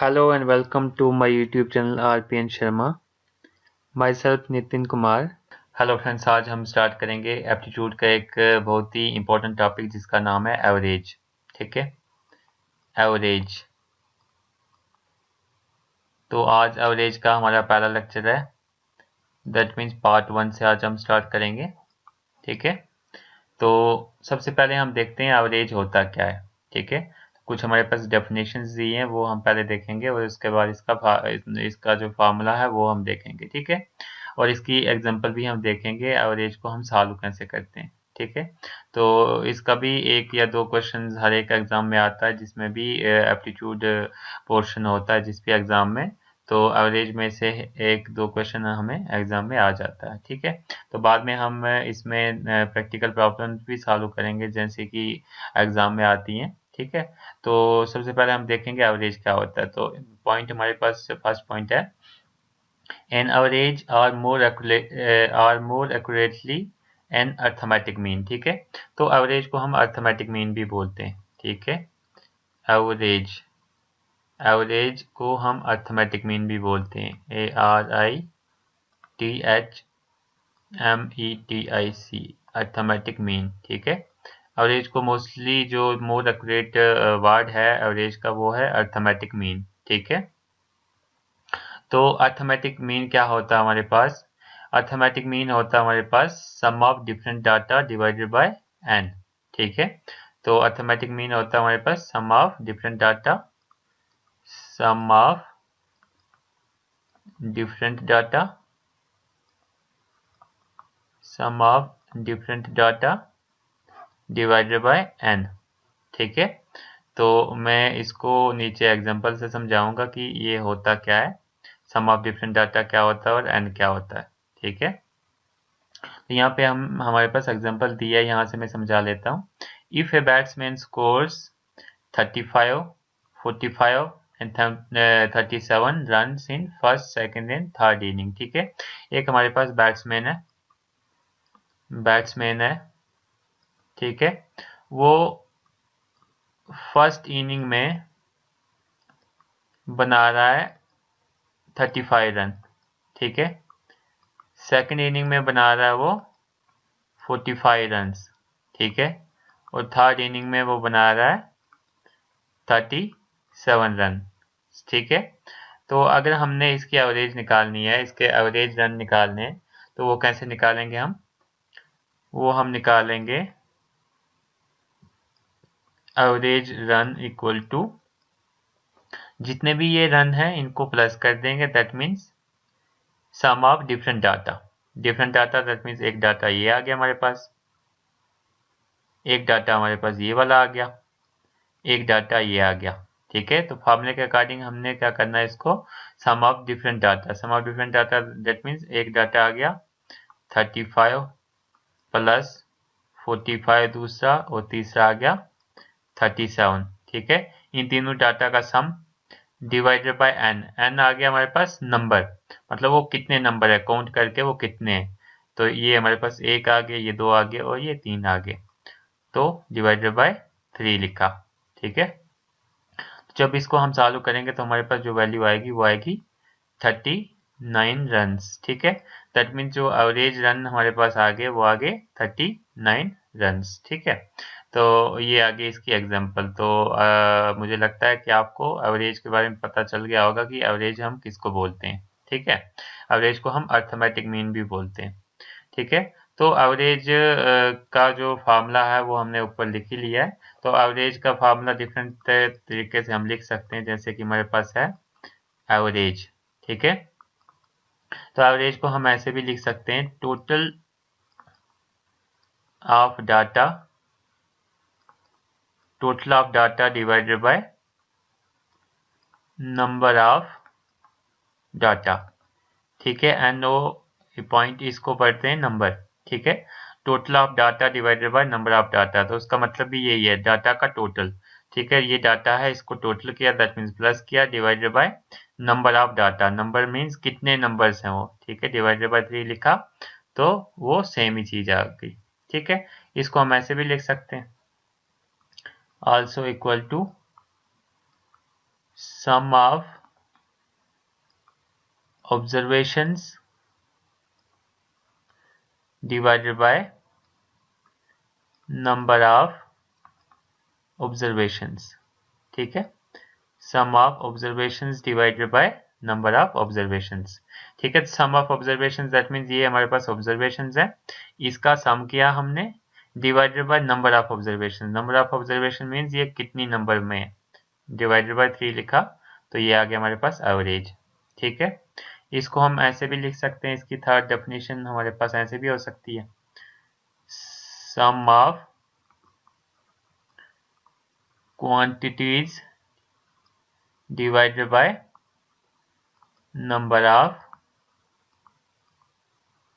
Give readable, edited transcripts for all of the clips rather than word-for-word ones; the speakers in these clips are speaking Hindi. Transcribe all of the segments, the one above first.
Hello and welcome to my YouTube channel RPN Sharma. Myself Nitin Kumar. Hello friends, आज हम स्टार्ट करेंगे एप्टीट्यूड का एक बहुत ही इम्पोर्टेंट टॉपिक जिसका नाम है एवरेज. ठीक है, एवरेज. तो आज एवरेज का हमारा पहला लेक्चर है. दैट मीन्स पार्ट 1 से आज हम स्टार्ट करेंगे. ठीक है, तो सबसे पहले हम देखते हैं एवरेज होता क्या है. ठीक है, कुछ हमारे पास डेफिनेशंस दी हैं वो हम पहले देखेंगे और उसके बाद इसका जो फार्मूला है वो हम देखेंगे. ठीक है, और इसकी एग्जांपल भी हम देखेंगे एवरेज को हम सॉल्व कैसे करते हैं. ठीक है, तो इसका भी एक या दो क्वेश्चन हर एक एग्जाम में आता है जिसमें भी एप्टीट्यूड पोर्शन होता है जिस भी एग्जाम में. तो एवरेज में से एक दो क्वेश्चन हमें एग्जाम में आ जाता है. ठीक है, तो बाद में हम इसमें प्रैक्टिकल प्रॉब्लम्स भी सॉल्व करेंगे जैसे कि एग्जाम में आती हैं. ठीक है, तो सबसे पहले हम देखेंगे एवरेज क्या होता है. तो पॉइंट हमारे पास फर्स्ट पॉइंट है, an average or more accurately an arithmetic mean. ठीक है, तो एवरेज को हम अर्थमेटिक मीन भी बोलते हैं. ठीक है, एवरेज एवरेज को हम अर्थमेटिक मीन भी बोलते हैं. ARITHMETIC arithmetic mean. ठीक है, एवरेज को मोस्टली जो मोर एक्यूरेट वर्ड है एवरेज का वो है अर्थमेटिक मीन. ठीक है, तो अर्थमेटिक मीन क्या होता है हमारे पास. अर्थमेटिक मीन होता है हमारे पास sum of different data divided by N. ठीक है, तो अर्थमेटिक मीन होता है हमारे पास sum of different data divided by N. ठीक है, तो मैं इसको नीचे एग्जांपल से समझाऊंगा कि ये होता क्या है, सम ऑफ डिफरेंट डाटा क्या होता है और एन क्या होता है. ठीक है, तो यहाँ पे हमारे पास एग्जांपल दिया है, यहाँ से मैं समझा लेता हूँ. If a batsman scores 35, 45 and 37 runs in first, second and third inning. ठीक है, एक हमारे पास बैट्समैन है. ठीक है, वो फर्स्ट इनिंग में बना रहा है 35 रन. ठीक है, सेकंड इनिंग में बना रहा है वो 45 रन्स. ठीक है, और थर्ड इनिंग में वो बना रहा है 37 रन. ठीक है, तो अगर हमने इसकी एवरेज निकालनी है, इसके एवरेज रन निकालने हैं, तो वो कैसे निकालेंगे वो हम निकालेंगे एवरेज रन इक्वल टू जितने भी ये रन है इनको प्लस कर देंगे. That means sum of different data. That means एक डाटा ये आ गया हमारे पास, एक डाटा हमारे पास ये वाला आ गया, एक डाटा ये आ गया. ठीक है, तो फॉर्मूले के अकॉर्डिंग हमने क्या करना है इसको, sum of different data that means एक डाटा आ गया 35 प्लस 45 दूसरा और तीसरा आ गया 37. ठीक है, इन तीनों डाटा का सम डिवाइडेड बाय एन आ गया हमारे पास नंबर, मतलब वो कितने नंबर है काउंट करके वो कितने हैं. तो ये हमारे पास एक आ गया, ये दो आ गए और ये तीन आ गए, तो डिवाइडेड बाय 3 लिखा. ठीक है, जब इसको हम सॉल्व करेंगे तो हमारे पास जो वैल्यू आएगी वो आएगी 39 रन्स. ठीक है, दैट मीन्स जो एवरेज रन हमारे पास आ गए वो आ गए 39 रन्स. ठीक है, तो ये आगे इसकी एग्जांपल. तो मुझे लगता है कि आपको एवरेज के बारे में पता चल गया होगा कि एवरेज हम किसको बोलते हैं. ठीक है, एवरेज को हम अर्थमेटिक मीन भी बोलते हैं. ठीक है, तो एवरेज का जो फार्मूला है वो हमने ऊपर लिख ही लिया है. तो एवरेज का फार्मूला डिफरेंट तरीके से हम लिख सकते हैं, जैसे कि हमारे पास है एवरेज. ठीक है, तो एवरेज को हम ऐसे भी लिख सकते हैं, total of data divided by number of data. ठीक है, एंड वो पॉइंट इसको पढ़ते हैं नंबर. ठीक है, total of data divided by number of data, तो उसका मतलब भी यही है, डाटा का टोटल. ठीक है, ये डाटा है इसको टोटल किया, दैट मीन्स प्लस किया, divided by number of data. Number means कितने नंबर्स हैं वो. ठीक है, डिवाइडेड बाय 3 लिखा, तो वो सेम ही चीज आ गई. ठीक है, इसको हम ऐसे भी लिख सकते हैं, also equal to sum of observations divided by number of observations, ठीक है, sum of observations divided by number of observations, ठीक है। sum of observations that means ये हमारे पास observations है, इसका sum किया हमने, divided by number of observations, number of observation means ये कितनी नंबर में, divided by 3 लिखा तो ये आ गया हमारे पास एवरेज, ठीक है। इसको हम ऐसे भी लिख सकते हैं, इसकी थर्ड डेफिनेशन हमारे पास ऐसे भी हो सकती है, sum of quantities divided by number of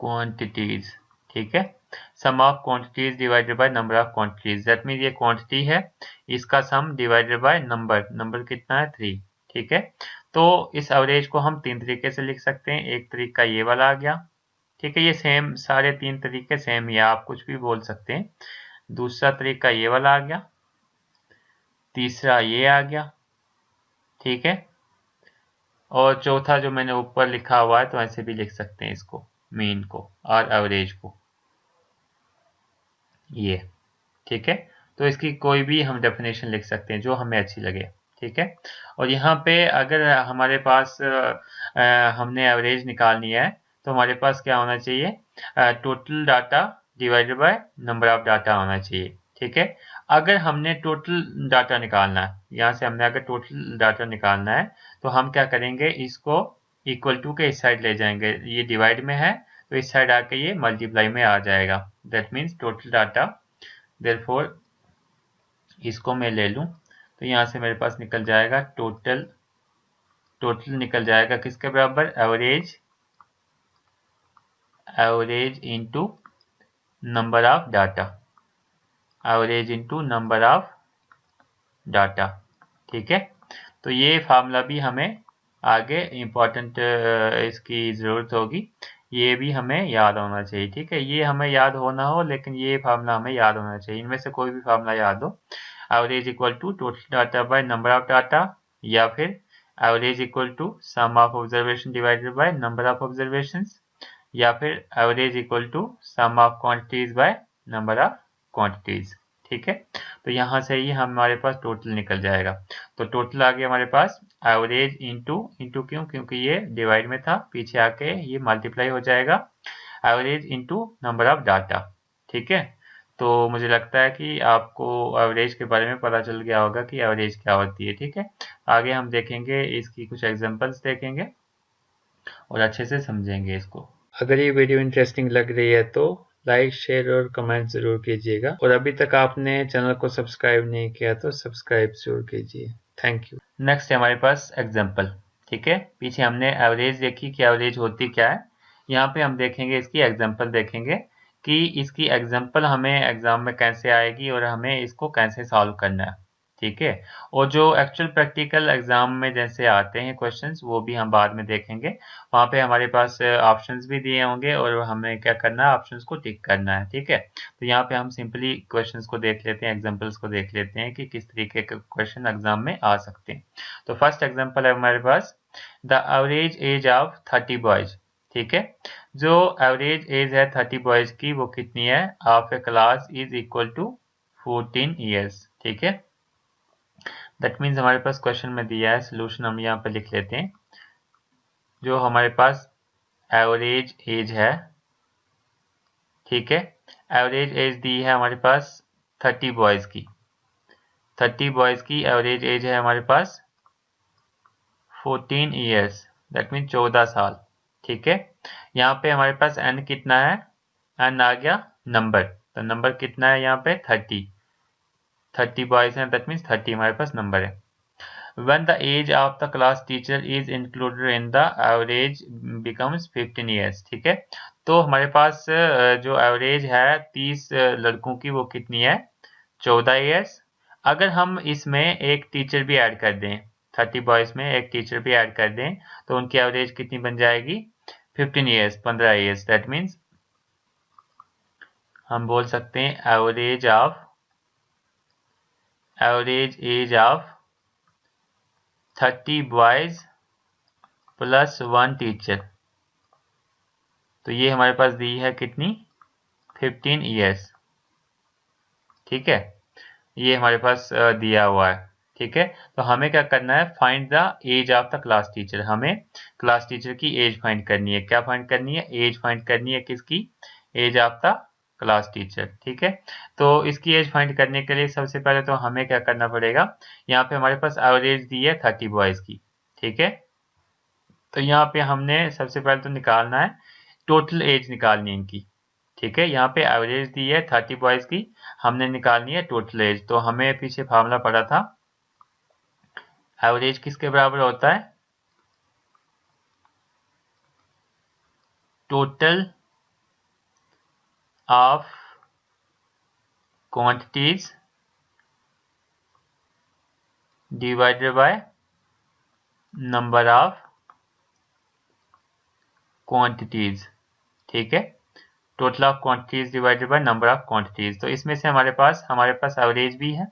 quantities, ठीक है। sum of quantities divided by number of quantities that means ये क्वांटिटी है, इसका सम डिवाइडेड बाय नंबर, नंबर कितना है 3, ठीक है। तो इस एवरेज को हम 3 तरीके से लिख सकते हैं, एक तरीका ये वाला आ गया, ठीक है, ये सेम सारे 3 तरीके सेम ही, आप कुछ भी बोल सकते हैं। दूसरा तरीका ये वाला आ गया, तीसरा ये आ गया, ठीक है, और चौथा जो मैंने ऊपर लिखा हुआ है तो ऐसे भी लिख सकते हैं इसको, मीन को और एवरेज को, ये, ठीक है। तो इसकी कोई भी हम डेफिनेशन लिख सकते हैं जो हमें अच्छी लगे, ठीक है। और यहाँ पे अगर हमारे पास हमने एवरेज निकालनी है तो हमारे पास क्या होना चाहिए, total data divided by number of data होना चाहिए, ठीक है। अगर हमने टोटल डाटा निकालना है, यहाँ से हमने अगर टोटल डाटा निकालना है तो हम क्या करेंगे, इसको इक्वल टू के इस साइड ले जाएंगे, ये डिवाइड में है तो इस साइड आके ये मल्टीप्लाई में आ जाएगा, that means total data, therefore इसको मैं ले लूं तो यहाँ से मेरे पास निकल जाएगा टोटल, टोटल निकल जाएगा किसके बराबर, average, average into number of data, average into number of data, ठीक है। तो ये फार्मूला भी हमें आगे इम्पोर्टेंट इसकी ज़रूरत होगी, ये भी हमें याद होना चाहिए, ठीक है। ये हमें याद हो ना हो लेकिन ये फार्मूला हमें याद होना चाहिए, इनमें से कोई भी फार्मूला याद हो, average equal to total data by number of data, या फिर average equal to sum of observation divided by number of observations, या फिर average equal to sum of quantities by number of quantities, ठीक है। तो यहाँ से ही हमारे पास टोटल निकल जाएगा, तो टोटल आ गया हमारे पास एवरेज इंटू, इंटू क्यों, क्योंकि ये डिवाइड में था, पीछे आके ये मल्टीप्लाई हो जाएगा, average into number of data, ठीक है। तो मुझे लगता है कि आपको एवरेज के बारे में पता चल गया होगा कि एवरेज क्या होती है, ठीक है। आगे हम देखेंगे, इसकी कुछ एग्जांपल्स देखेंगे और अच्छे से समझेंगे इसको। अगर ये वीडियो इंटरेस्टिंग लग रही है तो लाइक, शेयर और कमेंट जरूर कीजिएगा, और अभी तक आपने चैनल को सब्सक्राइब नहीं किया तो सब्सक्राइब जरूर कीजिए, थैंक यू। नेक्स्ट है हमारे पास एग्जांपल, ठीक है। पीछे हमने एवरेज देखी कि एवरेज होती क्या है, यहाँ पे हम देखेंगे इसकी एग्जांपल, देखेंगे कि इसकी एग्जांपल हमें एग्जाम में कैसे आएगी और हमें इसको कैसे सॉल्व करना है, ठीक है। और जो एक्चुअल प्रैक्टिकल एग्जाम में जैसे आते हैं क्वेश्चंस, वो भी हम बाद में देखेंगे, वहाँ पे हमारे पास ऑप्शंस भी दिए होंगे और हमें क्या करना है, ऑप्शंस को टिक करना है, ठीक है। तो यहाँ पे हम सिंपली क्वेश्चंस को देख लेते हैं, एग्जांपल्स को देख लेते हैं कि किस तरीके के क्वेश्चन एग्जाम में आ सकते हैं। तो फर्स्ट एग्जांपल है हमारे पास, the average age of 30 boys, ठीक है। जो एवरेज एज है 30 बॉयज की वो कितनी है, of a class is equal to 14 years, ठीक है। दैट मीन्स हमारे पास क्वेश्चन में दिया है, सोल्यूशन हम यहाँ पे लिख लेते हैं, जो हमारे पास एवरेज एज है, ठीक है, एवरेज एज दी है हमारे पास 30 बॉयज की, 30 बॉयज की एवरेज एज है हमारे पास 14 ईयर्स, दैट मीन 14 साल, ठीक है। यहाँ पे हमारे पास एन कितना है, एन आ गया नंबर, तो नंबर कितना है यहाँ पे 30 बॉयज हैं, दैट मीन्स 30 हमारे पास नंबर है। When the age of the class teacher is included in the average becomes 15 years, ठीक है। तो हमारे पास जो एवरेज है 30 लड़कों की वो कितनी है, 14 ईयर्स। अगर हम इसमें एक टीचर भी ऐड कर दें, 30 बॉयज में एक टीचर भी ऐड कर दें तो उनकी एवरेज कितनी बन जाएगी, 15 ईयर्स, 15 ईयर्स, दैट मीन्स हम बोल सकते हैं average age of 30 boys plus 1 teacher, तो ये हमारे पास दी है कितनी 15 ईयर्स। ठीक है, ये हमारे पास दिया हुआ है। ठीक है, तो हमें क्या करना है, find the age of the class teacher. हमें क्लास टीचर की एज फाइंड करनी है। क्या फाइंड करनी है, एज फाइंड करनी है। किसकी, age of the class teacher. ठीक है, तो इसकी एज फाइंड करने के लिए सबसे पहले तो हमें क्या करना पड़ेगा, यहाँ पे हमारे पास एवरेज दी है 30 बॉयज की। ठीक है, तो यहाँ पे हमने सबसे पहले तो निकालना है, टोटल एज निकालनी है इनकी। ठीक है, यहाँ पे एवरेज दी है 30 बॉयज की, हमने निकालनी है टोटल एज। तो हमें पीछे फार्मूला पड़ा था, एवरेज किसके बराबर होता है, total of quantities divided by number of quantities. ठीक है, total of quantities divided by number of quantities. तो इसमें से हमारे पास एवरेज भी है,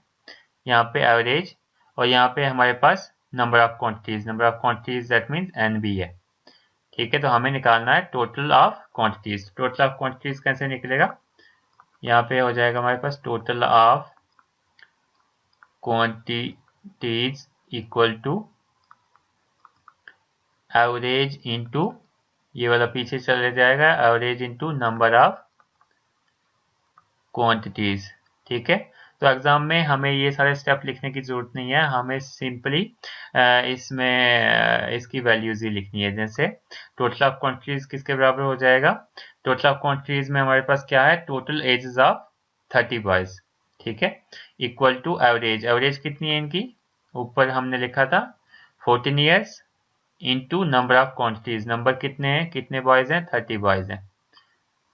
यहाँ पे एवरेज, और यहाँ पे हमारे पास number of quantities that means N भी है। ठीक है, तो हमें निकालना है total of quantities. Total of quantities कैसे निकलेगा, यहाँ पे हो जाएगा हमारे पास total of quantities equal to average into, ये वाला पीछे चले जाएगा, average into number of quantities. ठीक है, तो एग्जाम में हमें ये सारे स्टेप लिखने की जरूरत नहीं है, हमें सिंपली इसमें इसकी वैल्यूज ही लिखनी है। जैसे टोटल ऑफ क्वांटिटीज किसके बराबर हो जाएगा, टोटल ऑफ क्वांटिटीज में हमारे पास क्या है, टोटल एजेस ऑफ 30 बॉयज। ठीक है, इक्वल टू एवरेज, एवरेज कितनी है इनकी, ऊपर हमने लिखा था 14 years, into number of quantities, number कितने हैं, कितने बॉयज हैं, 30 बॉयज हैं,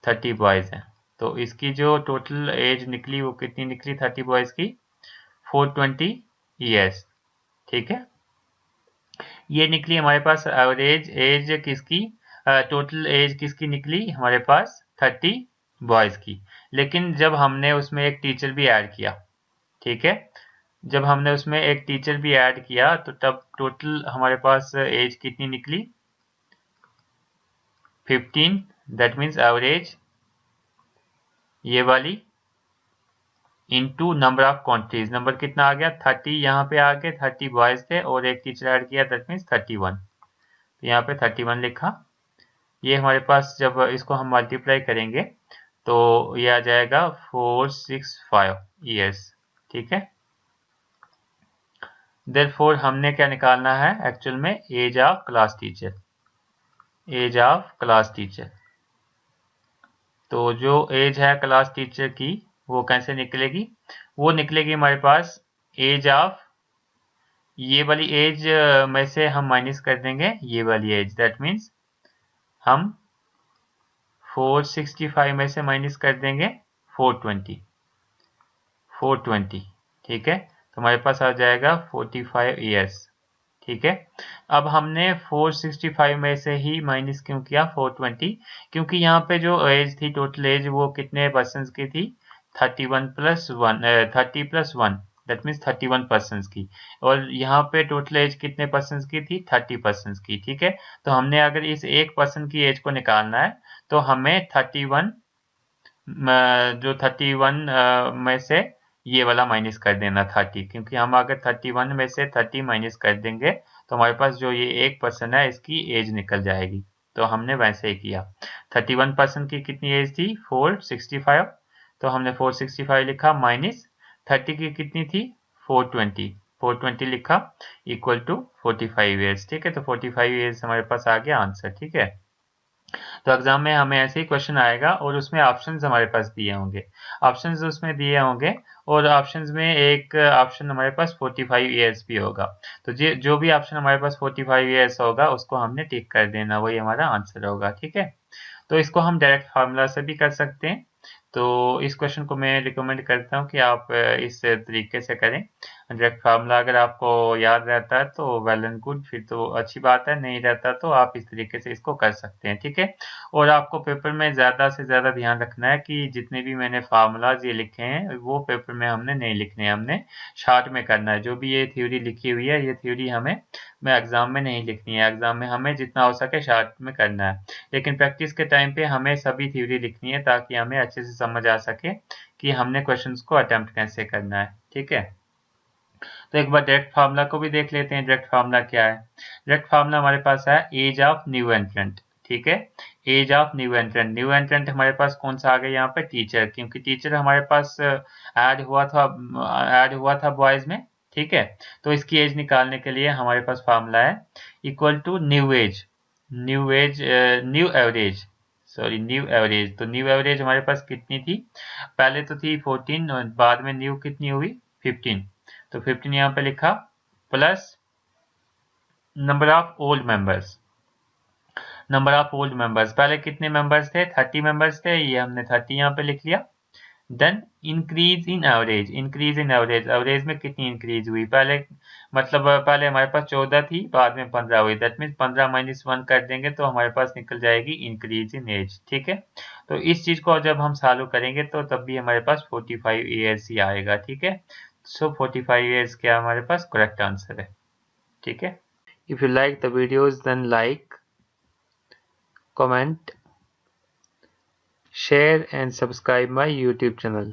30 बॉयज हैं। तो इसकी जो टोटल एज निकली वो कितनी निकली 30 बॉयज की, 420 ईयर्स। ठीक है, ये निकली हमारे पास एवरेज एज किसकी, टोटल एज किसकी निकली हमारे पास 30 बॉयज की। लेकिन जब हमने उसमें एक टीचर भी ऐड किया, ठीक है, जब हमने उसमें एक टीचर भी ऐड किया तो तब टोटल हमारे पास एज कितनी निकली 15, दैट मीन्स एवरेज ये वाली into number of quantities, number कितना आ गया 30, यहाँ पे आ गए 30 बॉयज थे और एक टीचर ऐड किया, दैट मीन्स 31। तो यहाँ पे 31 लिखा। ये हमारे पास जब इसको हम मल्टीप्लाई करेंगे तो ये आ जाएगा 465 ईयर्स। ठीक है, देयरफॉर हमने क्या निकालना है एक्चुअल में, age of class teacher, age of class teacher. तो जो एज है क्लास टीचर की वो कैसे निकलेगी, वो निकलेगी हमारे पास एज ऑफ, ये वाली एज में से हम माइनस कर देंगे ये वाली एज, दैट मीन्स हम 465 में से माइनस कर देंगे 420। ठीक है, तो हमारे पास आ जाएगा 45 ईयर्स। ठीक है, अब हमने 465 में से ही माइनस क्यों किया 420, क्योंकि यहाँ पे जो एज थी टोटल एज वो कितने पर्सन की थी 31 प्लस 1, 30 प्लस 1, दैट मीन्स 31% की, और यहाँ पे टोटल एज कितने पर्सन की थी 30% की। ठीक है, तो हमने अगर इस एक पर्सन की एज को निकालना है तो हमें 31 जो 31 में से ये वाला माइनस कर देना 30, क्योंकि हम अगर 31 में से 30 माइनस कर देंगे तो हमारे पास जो ये एक पर्सन है इसकी एज निकल जाएगी। तो हमने वैसे ही किया, 31% की कितनी एज थी 465, तो हमने 465 लिखा, माइनस 30 की कितनी थी 420 लिखा, इक्वल टू 45 ईयर्स। ठीक है, तो 45 ईयर्स हमारे पास आ गया आंसर। ठीक है, तो एग्जाम में हमें ऐसे ही क्वेश्चन आएगा और उसमें ऑप्शंस हमारे पास दिए होंगे, ऑप्शंस उसमें दिए होंगे, और ऑप्शंस में एक ऑप्शन हमारे पास 45 ईयर्स भी होगा। तो जो भी ऑप्शन हमारे पास 45 ईयर्स होगा उसको हमने टिक कर देना, वही हमारा आंसर होगा। ठीक है, तो इसको हम डायरेक्ट फार्मूला से भी कर सकते हैं, तो इस क्वेश्चन को मैं रिकमेंड करता हूँ कि आप इस तरीके से करें। डायरेक्ट फार्मूला अगर आपको याद रहता है तो वेल एंड गुड, फिर तो अच्छी बात है, नहीं रहता तो आप इस तरीके से इसको कर सकते हैं, ठीक है। और आपको पेपर में ज़्यादा से ज़्यादा ध्यान रखना है कि जितने भी मैंने फार्मूलाज ये लिखे हैं वो पेपर में हमने नहीं लिखने हैं, हमने शॉर्ट में करना है। जो भी ये थ्योरी लिखी हुई है, ये थ्योरी हमें एग्जाम में नहीं लिखनी है, एग्जाम में हमें जितना हो सके शॉर्ट में करना है। लेकिन प्रैक्टिस के टाइम पे हमें सभी थ्योरी लिखनी है ताकि हमें अच्छे से समझ आ सके कि हमने क्वेश्चंस को अटेम्प्ट कैसे करना है, ठीक है। तो एक बार डायरेक्ट फार्मूला को भी देख लेते हैं। डायरेक्ट फार्मूला क्या है? डायरेक्ट फार्मूला हमारे पास है एज ऑफ न्यू एंट्रेंट, ठीक है। Age of new entrant, new entrant हमारे पास कौन सा आ गया यहाँ पे? टीचर, क्योंकि टीचर हमारे पास ऐड हुआ था बॉयज में, ठीक है। तो इसकी एज निकालने के लिए हमारे पास फार्मूला है equal to new age, new average, sorry new average. तो न्यू एवरेज हमारे पास कितनी थी? पहले तो थी 14 और बाद में न्यू कितनी हुई? 15। तो 15 यहाँ पे लिखा, plus number of old members. Number of old members, पहले कितने मेंबर्स थे? 30 मेंबर्स थे, ये हमने 30 यहाँ पे लिख लिया। Then increase in average, increase in average, average में कितनी इंक्रीज हुई? पहले मतलब पहले हमारे पास 14 थी, बाद में 15 हुई। दैट मीन्स 15 माइनस 1 कर देंगे तो हमारे पास निकल जाएगी इंक्रीज इन एज, ठीक है। तो इस चीज को जब हम सॉल्व करेंगे तो तब भी हमारे पास 45 ईयर्स ही आएगा, ठीक है। सो 45 ईयर्स क्या हमारे पास करेक्ट आंसर है, ठीक है। If you like the videos then like, comment, share and subscribe my YouTube channel.